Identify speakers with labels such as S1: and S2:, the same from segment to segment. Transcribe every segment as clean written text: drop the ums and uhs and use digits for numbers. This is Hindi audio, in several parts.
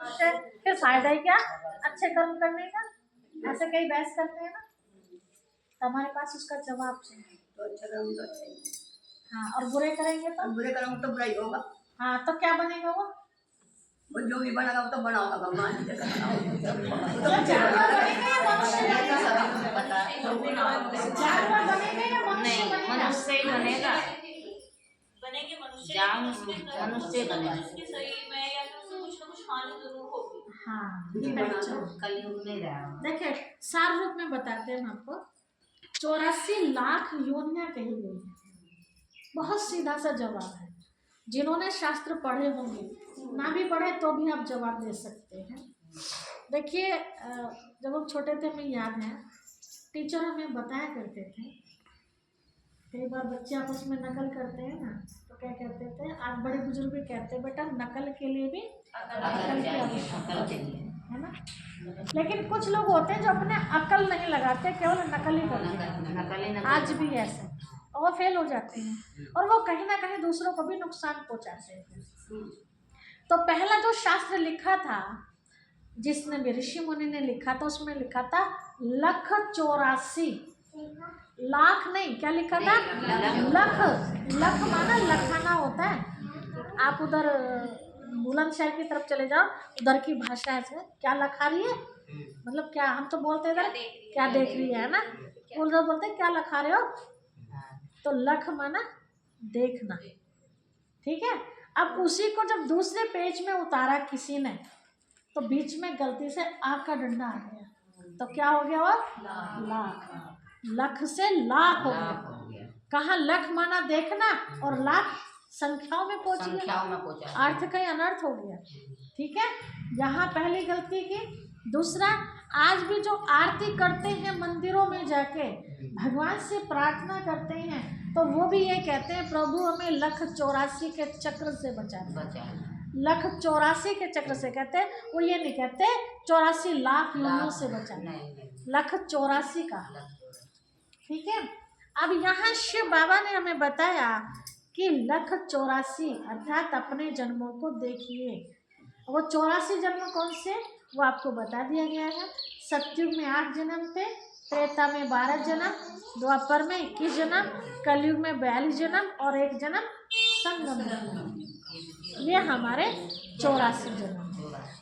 S1: उससे फिर फायदा ही क्या अच्छे कर्म करने का। ऐसे कई बहस करते हैं ना, तो हमारे पास उसका जवाब चाहिए।
S2: तो अच्छा कर्म तो अच्छा ही।
S1: हाँ, और बुरे करेंगे तो
S2: बुरे कर्म तो बुरा ही होगा।
S1: हाँ, तो क्या बनेगा वो
S2: जो भी बनेगा वो तो बना होगा भगवान की जगह।
S1: जानवर बनेगा या मनुष्य जानवर बनेगा या मनुष्य बनेगा?
S3: मनुष्य ही बनेगा।
S4: बनेंगे मनुष्य,
S3: मनुष्य बनेगा।
S4: उसके शरीर में या फिर उसको कुछ ना कुछ हानि जरूर होगी।
S1: हाँ,
S3: कलयुग में रहा।
S1: देखिए सार रूप में बताते हैं आपको, 84 लाख योनियां कही गई है। बहुत सीधा सा जवाब है। जिन्होंने शास्त्र पढ़े होंगे, ना भी पढ़े तो भी आप जवाब दे सकते हैं। देखिए जब हम छोटे थे, हमें याद है टीचर हमें बताया करते थे, कई बार बच्चे आपस में नकल करते हैं ना, तो क्या कहते थे, आज बड़े बुजुर्ग भी कहते हैं बेटा नकल के लिए भी अकल की आवश्यकता है ना। लेकिन कुछ लोग होते हैं जो अपने अकल नहीं लगाते, केवल नकल ही करते हैं। आज भी ऐसे और वो फेल हो जाते हैं, और वो कहीं ना कहीं दूसरों को भी नुकसान पहुंचाते हैं। तो पहला जो शास्त्र लिखा था, जिसने भी ऋषि मुनि ने लिखा था, उसमें लिखा था 184 लाख, नहीं क्या लिखा था, लख। लख माना लखाना होता है। आप उधर बुलंदशहर की तरफ चले जाओ, उधर की भाषा है, क्या लखा रही है, मतलब क्या, हम तो बोलते इधर क्या देख रही है ना, उधर बोलते क्या लखा रहे हो, तो लख माना देखना, ठीक है। अब उसी को जब दूसरे पेज में उतारा किसी ने, तो बीच में गलती से आ का डंडा आ गया, तो क्या हो गया वो लाख, लख से लाख हो गया। कहाँ लख माना देखना और लाख संख्याओं में पहुंच गया, अर्थ का अनर्थ हो गया, ठीक है। यहाँ पहली गलती की। दूसरा, आज भी जो आरती करते हैं मंदिरों में जाके, भगवान से प्रार्थना करते हैं, तो वो भी ये कहते हैं प्रभु हमें 184 के चक्र से बचा। 184 के चक्र से कहते हैं, वो ये नहीं कहते 84 लाख योनियों से बचा, 184 का, ठीक है। अब यहाँ शिव बाबा ने हमें बताया कि 184 अर्थात अपने जन्मों को देखिए। वो 84 जन्म कौन से, वो आपको बता दिया गया है। सतयुग में 8 जन्म थे, त्रेता में 12 जन्म, द्वापर में 21 जन्म, कलयुग में 42 जन्म और 1 जन्म संगम में। ये हमारे 84 जन्म।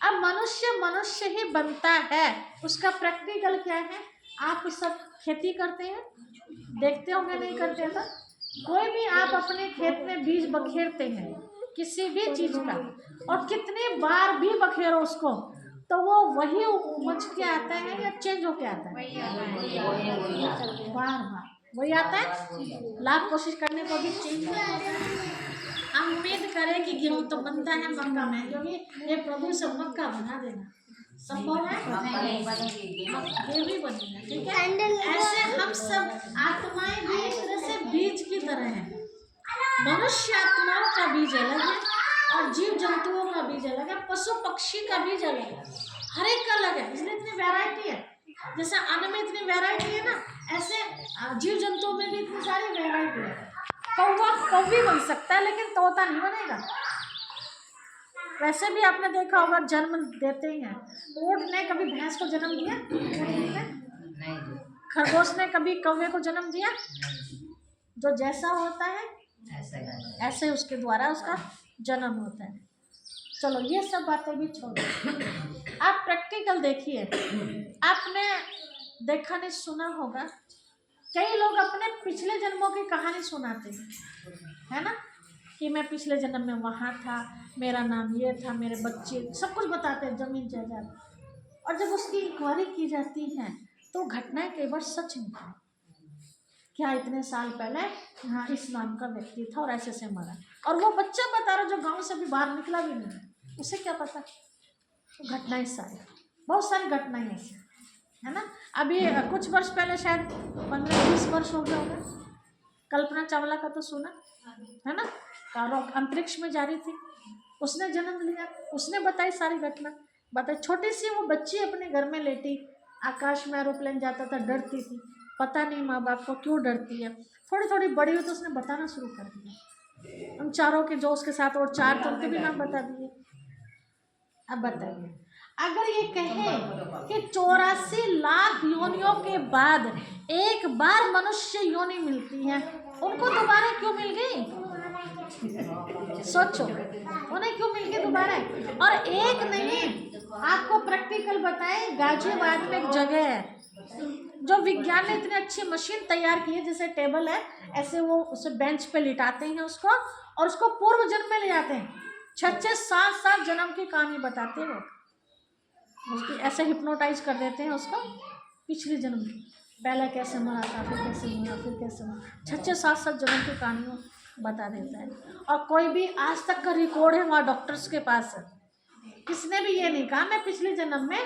S1: अब मनुष्य ही बनता है, उसका प्रैक्टिकल क्या है। आप सब खेती करते हैं, देखते होंगे, नहीं करते हैं तो कोई भी आप अपने खेत में बीज बखेरते हैं किसी भी चीज का, और कितनी बार भी बखेरो उसको, तो वो वही उपज के आता है या चेंज होके आता है, बार बार वही आता है। लाख कोशिश करने पर भी चेंज होता है। हम उम्मीद करें कि गेहूं तो बनता है मक्का में, क्योंकि ये प्रभु से मक्का बना देना संभव है, ये भी बनेगा, ठीक है। ऐसे हम सब आत्माएं भी एक तरह से बीज की तरह हैं। मनुष्य आत्माओं का बीज अलग है और जीव जंतुओं का बीज अलग है, पशु पक्षी का बीज अलग है, हर एक का अलग है, इसलिए इतनी वैरायटी है। जैसे अन्न में इतनी वैरायटी है ना, ऐसे जीव जंतुओं में भी इतनी सारी वैरायटी है। कौवा कौवी बन सकता है, लेकिन तोता नहीं बनेगा। वैसे भी आपने देखा होगा, जन्म देते हैं, ऊंट ने कभी भैंस को जन्म दिया, खरगोश ने कभी कौवे को जन्म दिया। जो जैसा होता है ऐसे उसके द्वारा उसका जन्म होता है। चलो ये सब बातें भी छोड़ो, आप प्रैक्टिकल देखिए। आपने देखा नहीं सुना होगा, कई लोग अपने पिछले जन्मों की कहानी सुनाते हैं, है ना, कि मैं पिछले जन्म में वहाँ था, मेरा नाम ये था, मेरे बच्चे, सब कुछ बताते हैं, जमीन जायदाद। और जब उसकी इंक्वायरी की जाती है तो घटनाएं कई बार सच निकली। क्या इतने साल पहले यहाँ इस नाम का व्यक्ति था और ऐसे से मरा, और वो बच्चा बता रहा जो गांव से भी बाहर निकला भी नहीं, उसे क्या पता। तो घटनाएं सारी, बहुत सारी घटनाएं ऐसी, है ना। अभी कुछ वर्ष पहले, शायद 15-20 वर्ष हो गया होगा, कल्पना चावला का तो सुना है ना, अंतरिक्ष में जा रही थी, उसने जन्म लिया, उसने बताई सारी घटना, बताई। छोटी सी वो बच्ची अपने घर में लेटी, आकाश में एरोप्लेन जाता था, डरती थी, पता नहीं माँ बाप को क्यों डरती है। थोड़ी थोड़ी बड़ी हुई तो उसने बताना शुरू कर दिया। हम चारों के जो उसके साथ और 4 थे उनके भी नाम बता दिए। अब बताइए, अगर ये कहे कि 84 लाख योनियों के बाद एक बार मनुष्य योनि मिलती है, उनको दोबारा क्यों मिल गई? सोचो, उन्हें क्यों मिल गई दोबारा? और एक नहीं, आपको प्रैक्टिकल बताएं, गाजियाबाद में एक जगह है जो विज्ञान ने इतनी अच्छी मशीन तैयार की है, जैसे टेबल है ऐसे, वो उसे बेंच पे लिटाते हैं उसको, और उसको पूर्व जन्म में ले जाते हैं, 6-6, 7-7 जन्म की कहानी बताते हैं वो, उसकी ऐसे हिप्नोटाइज कर देते हैं उसको, पिछले जन्म की, पहले कैसे मरा था, फिर कैसे मरा, फिर कैसे मरा, 6-6, 7-7 जन्म की कहानी बता देता है। और कोई भी आज तक का रिकॉर्ड है वहाँ डॉक्टर्स के पास है, किसने भी ये नहीं कहा मैं पिछले जन्म में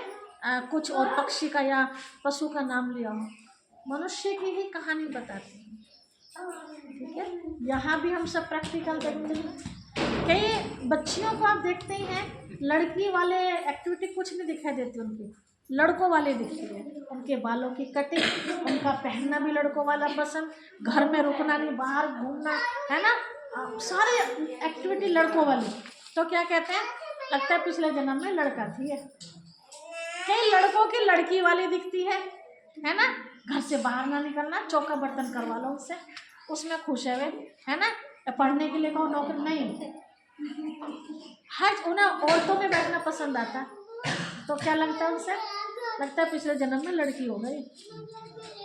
S1: कुछ और पक्षी का या पशु का नाम लिया हूँ, मनुष्य की ही कहानी बताते हैं। ठीक है, यहाँ भी हम सब प्रैक्टिकल देखते हैं। कई बच्चियों को आप देखते ही हैं, लड़की वाले एक्टिविटी कुछ नहीं दिखाई देती उनकी, लड़कों वाले दिखती है, उनके बालों की कटिंग, उनका पहनना भी लड़कों वाला पसंद, घर में रुकना नहीं, बाहर घूमना, है ना, सारे एक्टिविटी लड़कों वाली। तो क्या कहते हैं, लगता है पिछले जन्म में लड़का थी। कई लड़कों की लड़की वाली दिखती है ना, घर से बाहर ना निकलना, चौका बर्तन करवा लो उससे, उसमें खुश है वे, है ना, पढ़ने के लिए कहो नौकरी नहीं, हर उन्हें औरतों में बैठना पसंद आता, तो क्या लगता है उनसे, लगता है पिछले जन्म में लड़की हो गई,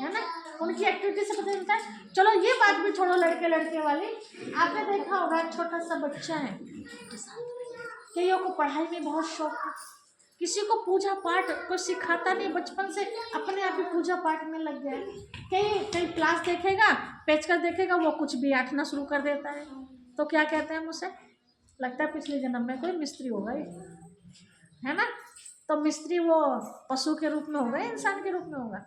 S1: है ना, उनकी एक्टिविटी से पता चलता है। चलो ये बात भी छोड़ो लड़के लड़के वाली, आपने देखा होगा छोटा सा बच्चा है, कईयों को पढ़ाई में बहुत शौक है, किसी को पूजा पाठ कोई सिखाता नहीं, बचपन से अपने आप ही पूजा पाठ में लग गया। कई क्लास देखेगा, पेचकस देखेगा, वो कुछ भी आंटना शुरू कर देता है, तो क्या कहते हैं मुझसे, लगता है पिछले जन्म में कोई मिस्त्री होगा, है ना, तो मिस्त्री वो पशु के रूप में होगा, इंसान के रूप में होगा,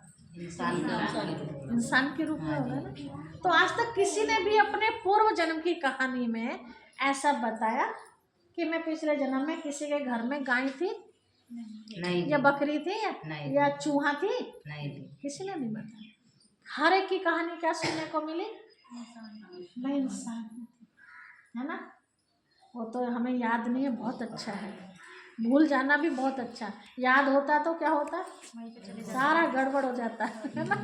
S1: इंसान के रूप में होगा ना। तो आज तक किसी ने भी अपने पूर्व जन्म की कहानी में ऐसा बताया कि मैं पिछले जन्म में किसी के घर में गाय थी
S3: नहीं,
S1: या बकरी थी या चूहा थी,
S3: नहीं,
S1: किसी ने नहीं बताया। हर एक की कहानी क्या सुनने को मिली, मैं इंसान थी, है ना, वो तो हमें याद नहीं है, बहुत अच्छा है, भूल जाना भी बहुत अच्छा, याद होता तो क्या होता, सारा गड़बड़ हो जाता है ना।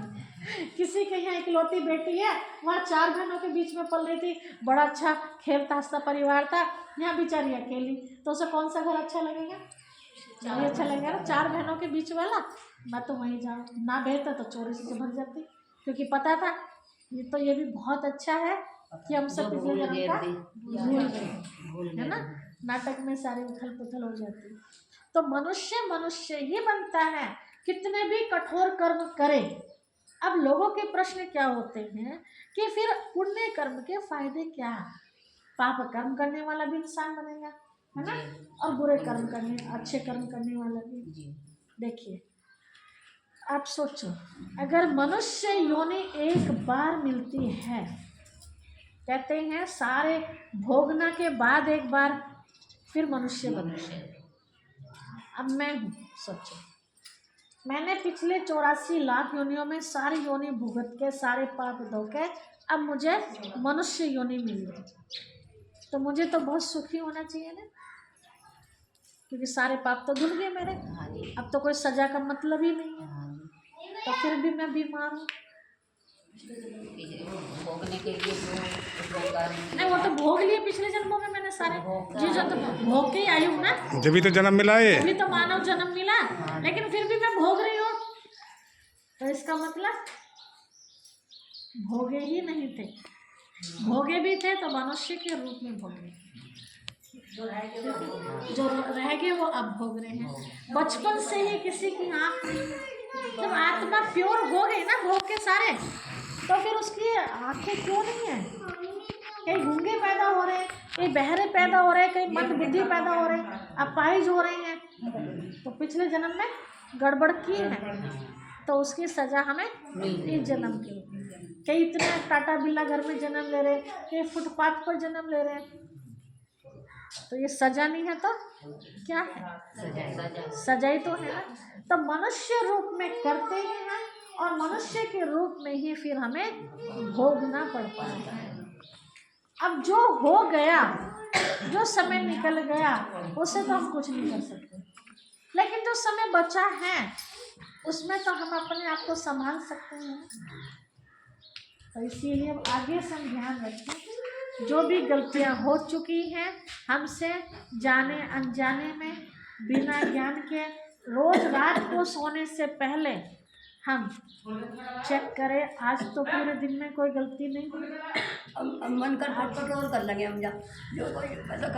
S1: किसी के यहाँ इकलौती बेटी है, वहाँ 4 बहनों के बीच में पल रही थी, बड़ा अच्छा खेलता हंसता परिवार था, यहाँ बेचारी अकेली, तो उसे कौन सा घर अच्छा लगेगा, नहीं अच्छा लगेगा ना, 4 बहनों के बीच वाला, मैं तो वहीं जाऊँ, ना बेहतर तो चोरी से भर जाती, क्योंकि पता था ये भी बहुत अच्छा है कि हम सब पिछले जन्म का भूल गए, है ना, नाटक में सारी उथल पुथल हो जाती। तो मनुष्य ही बनता है, कितने भी कठोर कर्म करे। अब लोगों के प्रश्न क्या होते हैं कि फिर पुण्य कर्म के फायदे क्या, पाप कर्म करने वाला भी इंसान बनेगा, है ना, और बुरे कर्म करने, अच्छे कर्म करने वाला भी। देखिए आप सोचो, अगर मनुष्य योनि एक बार मिलती है, कहते हैं सारे भोगना के बाद एक बार फिर मनुष्य बनते। अब मैं हूँ, सोचो मैंने पिछले 84 लाख योनियों में सारी योनि भुगत के, सारे पाप धो के, अब मुझे मनुष्य योनि मिली, तो मुझे तो बहुत सुखी होना चाहिए ना, क्योंकि सारे पाप तो धुल गए मेरे, अब तो कोई सजा का मतलब ही नहीं है। तो फिर भी मैं बीमार हूँ,
S3: भोगने के लिए
S1: नहीं वो तो भोग लिए पिछले जन्मों में मैंने सारे चीज़ों, तो भोग के ही आई हूँ ना,
S5: जब तो जन्म मिला है,
S1: अभी तो मानव जन्म मिला, लेकिन फिर भी मैं भोग रही हूँ, तो इसका मतलब भोगे ही नहीं थे, भोगे भी थे तो मनुष्य के रूप में भोगे, जो रह गए वो अब भोग रहे हैं। बचपन से ही किसी की आँख, जब आत्मा प्योर हो गई ना भोग के सारे, तो फिर उसकी आंखें क्यों नहीं है, कई गूंगे पैदा हो रहे हैं, कई बहरे पैदा हो रहे हैं, कई मंद बुद्धि पैदा हो रहे हैं, अपाहिज हो रहे हैं, तो पिछले जन्म में गड़बड़ की है, तो उसकी सजा हमें इस जन्म की। कई इतने टाटा बिल्ला घर में जन्म ले रहे, कई फुटपाथ पर जन्म ले रहे, तो ये सजा नहीं है तो क्या है, सजा ही तो है ना। तो मनुष्य रूप में करते ही हैं, और मनुष्य के रूप में ही फिर हमें भोगना पड़ता है। अब जो हो गया, जो समय निकल गया, उससे तो हम कुछ नहीं कर सकते, समय बचा है उसमें तो हम अपने आप को संभाल सकते हैं। तो इसीलिए अब आगे से हम ध्यान रखें, जो भी गलतियां हो चुकी हैं हमसे जाने अनजाने में बिना ज्ञान के, रोज रात को सोने से पहले हम चेक करें आज तो पूरे दिन में कोई गलती नहीं हुई।
S2: अब मन कर कंट्रोल कर लेंगे हम, जा जो कोई ऐसा